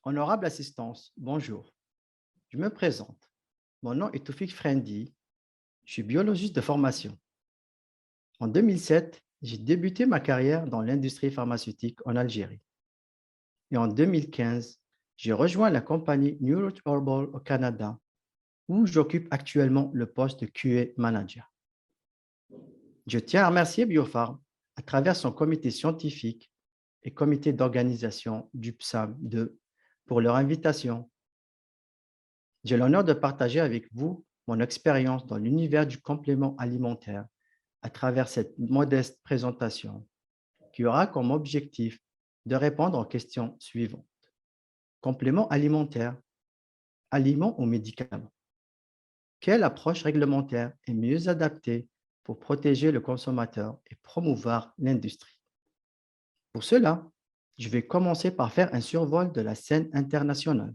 Honorable assistance, bonjour. Je me présente. Mon nom est Toufik Frendi. Je suis biologiste de formation. En 2007, j'ai débuté ma carrière dans l'industrie pharmaceutique en Algérie. Et en 2015, j'ai rejoint la compagnie Neurot Herbal au Canada, où j'occupe actuellement le poste de QA manager. Je tiens à remercier Biopharm à travers son comité scientifique et comité d'organisation du PSAM 2 pour leur invitation. J'ai l'honneur de partager avec vous mon expérience dans l'univers du complément alimentaire à travers cette modeste présentation qui aura comme objectif de répondre aux questions suivantes. Complément alimentaire, aliments ou médicaments? Quelle approche réglementaire est mieux adaptée pour protéger le consommateur et promouvoir l'industrie? Pour cela, je vais commencer par faire un survol de la scène internationale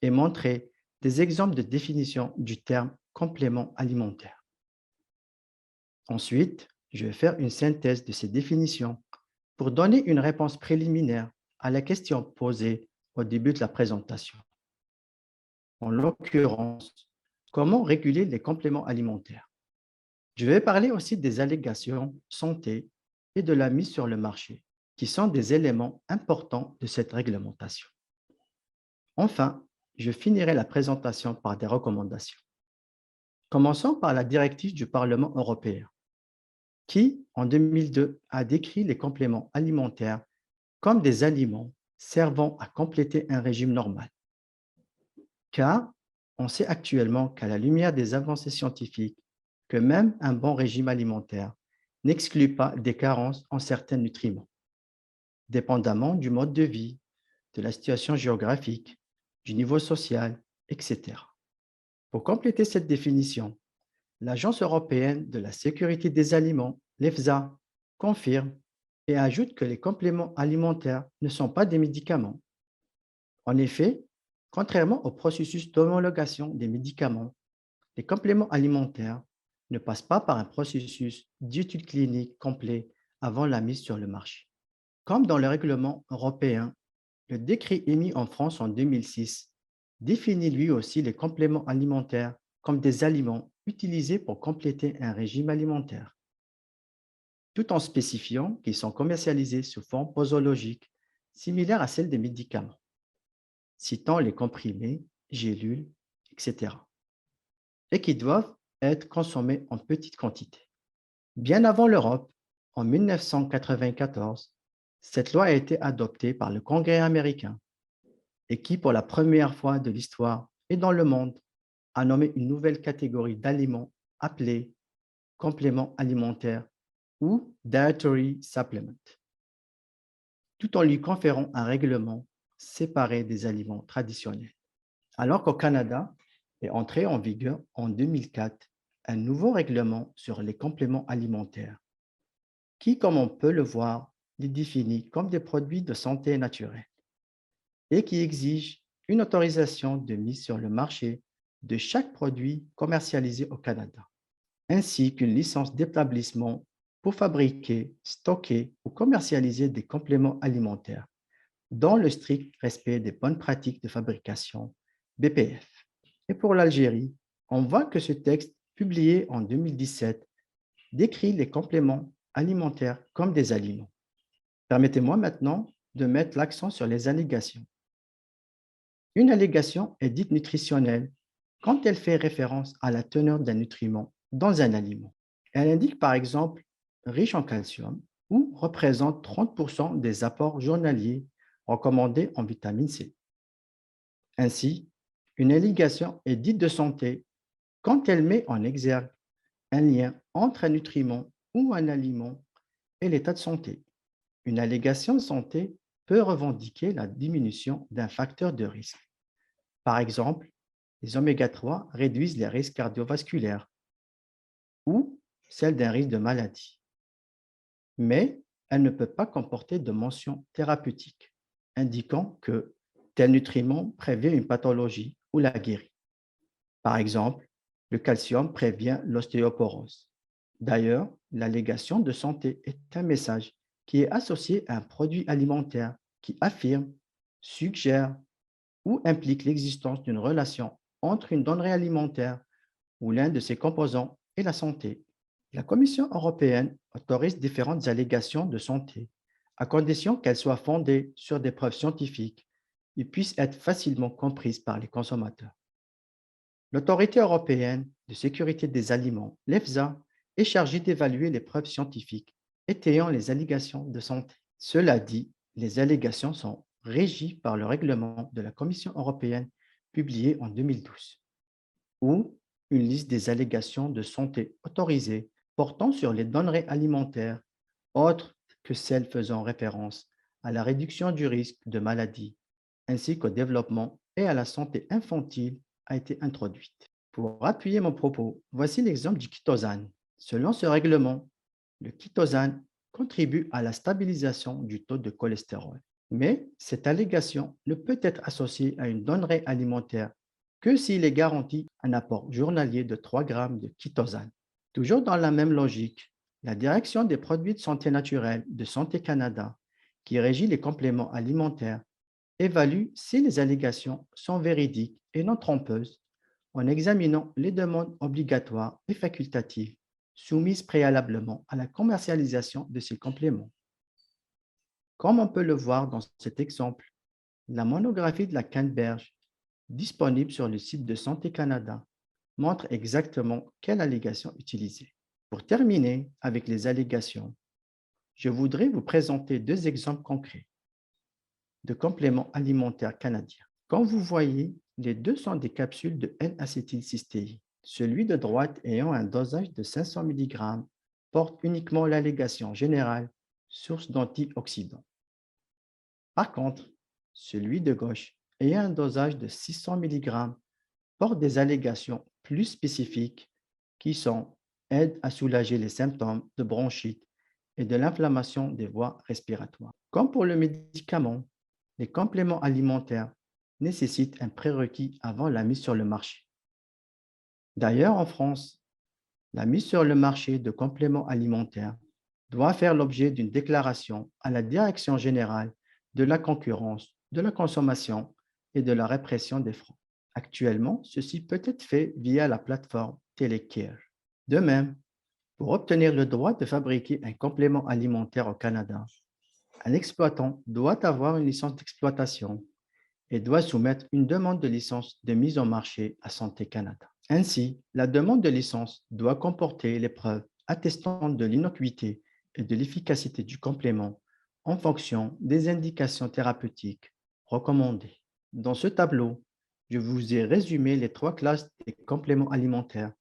et montrer des exemples de définition du terme complément alimentaire. Ensuite, je vais faire une synthèse de ces définitions pour donner une réponse préliminaire à la question posée au début de la présentation. En l'occurrence, comment réguler les compléments alimentaires? Je vais parler aussi des allégations santé et de la mise sur le marché, qui sont des éléments importants de cette réglementation. Enfin, je finirai la présentation par des recommandations. Commençons par la directive du Parlement européen, qui, en 2002, a décrit les compléments alimentaires comme des aliments servant à compléter un régime normal. Car on sait actuellement qu'à la lumière des avancées scientifiques, que même un bon régime alimentaire n'exclut pas des carences en certains nutriments, dépendamment du mode de vie, de la situation géographique, du niveau social, etc. Pour compléter cette définition, l'Agence européenne de la sécurité des aliments, l'EFSA, confirme et ajoute que les compléments alimentaires ne sont pas des médicaments. En effet, contrairement au processus d'homologation des médicaments, les compléments alimentaires ne passent pas par un processus d'étude clinique complet avant la mise sur le marché. Comme dans le règlement européen, le décret émis en France en 2006 définit lui aussi les compléments alimentaires comme des aliments utilisés pour compléter un régime alimentaire, tout en spécifiant qu'ils sont commercialisés sous forme posologique, similaire à celle des médicaments, citant les comprimés, gélules, etc., et qui doivent être consommés en petite quantité. Bien avant l'Europe, en 1994, cette loi a été adoptée par le Congrès américain et qui, pour la première fois de l'histoire et dans le monde, a nommé une nouvelle catégorie d'aliments appelée compléments alimentaires ou dietary supplement, tout en lui conférant un règlement séparé des aliments traditionnels. Alors qu'au Canada est entré en vigueur en 2004 un nouveau règlement sur les compléments alimentaires qui, comme on peut le voir, les définit comme des produits de santé naturelle et qui exige une autorisation de mise sur le marché de chaque produit commercialisé au Canada, ainsi qu'une licence d'établissement pour fabriquer, stocker ou commercialiser des compléments alimentaires dans le strict respect des bonnes pratiques de fabrication BPF. Et pour l'Algérie, on voit que ce texte, publié en 2017, décrit les compléments alimentaires comme des aliments. Permettez-moi maintenant de mettre l'accent sur les allégations. Une allégation est dite nutritionnelle quand elle fait référence à la teneur d'un nutriment dans un aliment. Elle indique par exemple riche en calcium ou représente 30% des apports journaliers recommandés en vitamine C. Ainsi, une allégation est dite de santé quand elle met en exergue un lien entre un nutriment ou un aliment et l'état de santé. Une allégation de santé peut revendiquer la diminution d'un facteur de risque. Par exemple, les oméga-3 réduisent les risques cardiovasculaires ou celle d'un risque de maladie. Mais elle ne peut pas comporter de mention thérapeutique indiquant que tel nutriment prévient une pathologie ou la guérit. Par exemple, le calcium prévient l'ostéoporose. D'ailleurs, l'allégation de santé est un message qui est associé à un produit alimentaire qui affirme, suggère ou implique l'existence d'une relation entre une denrée alimentaire ou l'un de ses composants et la santé. La Commission européenne autorise différentes allégations de santé, à condition qu'elles soient fondées sur des preuves scientifiques et puissent être facilement comprises par les consommateurs. L'Autorité européenne de sécurité des aliments, l'EFSA, est chargée d'évaluer les preuves scientifiques étayant les allégations de santé. Cela dit, les allégations sont régies par le règlement de la Commission européenne publié en 2012, ou une liste des allégations de santé autorisées portant sur les denrées alimentaires autres que celles faisant référence à la réduction du risque de maladie, ainsi qu'au développement et à la santé infantile a été introduite. Pour appuyer mon propos, voici l'exemple du chitosan. Selon ce règlement, le chitosan contribue à la stabilisation du taux de cholestérol. Mais cette allégation ne peut être associée à une denrée alimentaire que s'il est garanti un apport journalier de 3 grammes de chitosan. Toujours dans la même logique, la Direction des produits de santé naturelle de Santé Canada, qui régit les compléments alimentaires, évalue si les allégations sont véridiques et non trompeuses en examinant les demandes obligatoires et facultatives soumises préalablement à la commercialisation de ces compléments. Comme on peut le voir dans cet exemple, la monographie de la Canneberge, disponible sur le site de Santé Canada, montre exactement quelle allégation utiliser. Pour terminer avec les allégations, je voudrais vous présenter 2 exemples concrets de compléments alimentaires canadiens. Comme vous voyez, les deux sont des capsules de N-acétylcystéine. Celui de droite ayant un dosage de 500 mg porte uniquement l'allégation générale source d'antioxydants. Par contre, celui de gauche ayant un dosage de 600 mg porte des allégations plus spécifiques qui sont aide à soulager les symptômes de bronchite et de l'inflammation des voies respiratoires. Comme pour le médicament, les compléments alimentaires nécessitent un prérequis avant la mise sur le marché. D'ailleurs, en France, la mise sur le marché de compléments alimentaires doit faire l'objet d'une déclaration à la Direction générale de la concurrence, de la consommation et de la répression des fraudes. Actuellement, ceci peut être fait via la plateforme Telecare. De même, pour obtenir le droit de fabriquer un complément alimentaire au Canada, un exploitant doit avoir une licence d'exploitation et doit soumettre une demande de licence de mise en marché à Santé Canada. Ainsi, la demande de licence doit comporter les preuves attestant de l'innocuité et de l'efficacité du complément en fonction des indications thérapeutiques recommandées. Dans ce tableau, je vous ai résumé les 3 classes des compléments alimentaires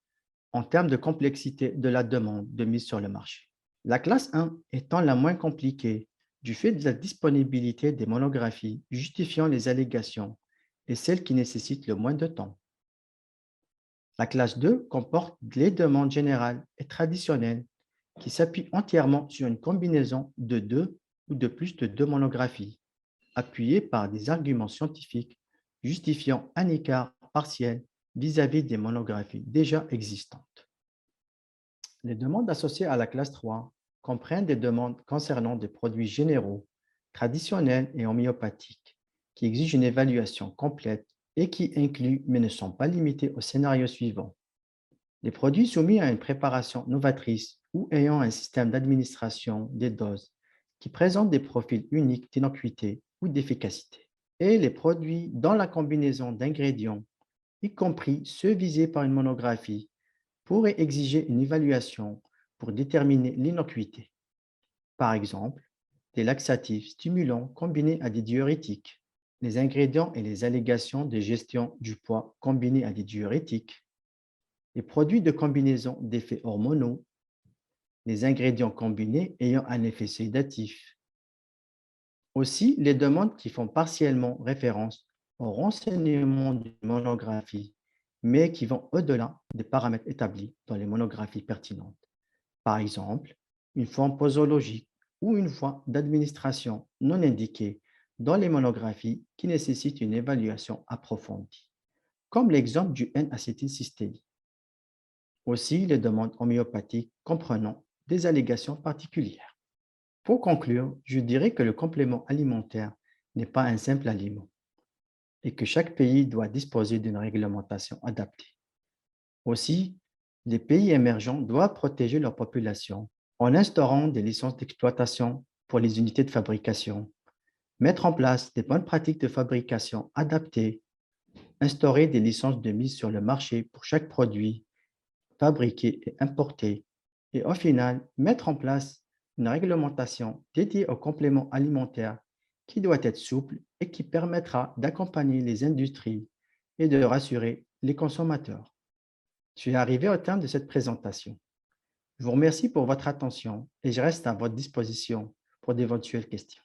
en termes de complexité de la demande de mise sur le marché. La classe 1 étant la moins compliquée du fait de la disponibilité des monographies justifiant les allégations et celle qui nécessite le moins de temps. La classe 2 comporte les demandes générales et traditionnelles qui s'appuient entièrement sur une combinaison de 2 ou de plus de 2 monographies, appuyées par des arguments scientifiques justifiant un écart partiel vis-à-vis des monographies déjà existantes. Les demandes associées à la classe 3 comprennent des demandes concernant des produits généraux, traditionnels et homéopathiques, qui exigent une évaluation complète et qui incluent, mais ne sont pas limités au scénario suivant. Les produits soumis à une préparation novatrice ou ayant un système d'administration des doses qui présentent des profils uniques d'innocuité ou d'efficacité. Et les produits dans la combinaison d'ingrédients, y compris ceux visés par une monographie, pourraient exiger une évaluation pour déterminer l'innocuité. Par exemple, des laxatifs stimulants combinés à des diurétiques, les ingrédients et les allégations de gestion du poids combinés à des diurétiques, les produits de combinaison d'effets hormonaux, les ingrédients combinés ayant un effet sédatif. Aussi, les demandes qui font partiellement référence aux renseignements d'une monographie, mais qui vont au-delà des paramètres établis dans les monographies pertinentes. Par exemple, une forme posologique ou une voie d'administration non indiquée dans les monographies qui nécessitent une évaluation approfondie, comme l'exemple du N-acétylcystéine. Aussi, les demandes homéopathiques comprenant des allégations particulières. Pour conclure, je dirais que le complément alimentaire n'est pas un simple aliment. et que chaque pays doit disposer d'une réglementation adaptée. Aussi, les pays émergents doivent protéger leur population en instaurant des licences d'exploitation pour les unités de fabrication, mettre en place des bonnes pratiques de fabrication adaptées, instaurer des licences de mise sur le marché pour chaque produit fabriqué et importé, et au final, mettre en place une réglementation dédiée aux compléments alimentaires qui doit être souple et qui permettra d'accompagner les industries et de rassurer les consommateurs. Je suis arrivé au terme de cette présentation. Je vous remercie pour votre attention et je reste à votre disposition pour d'éventuelles questions.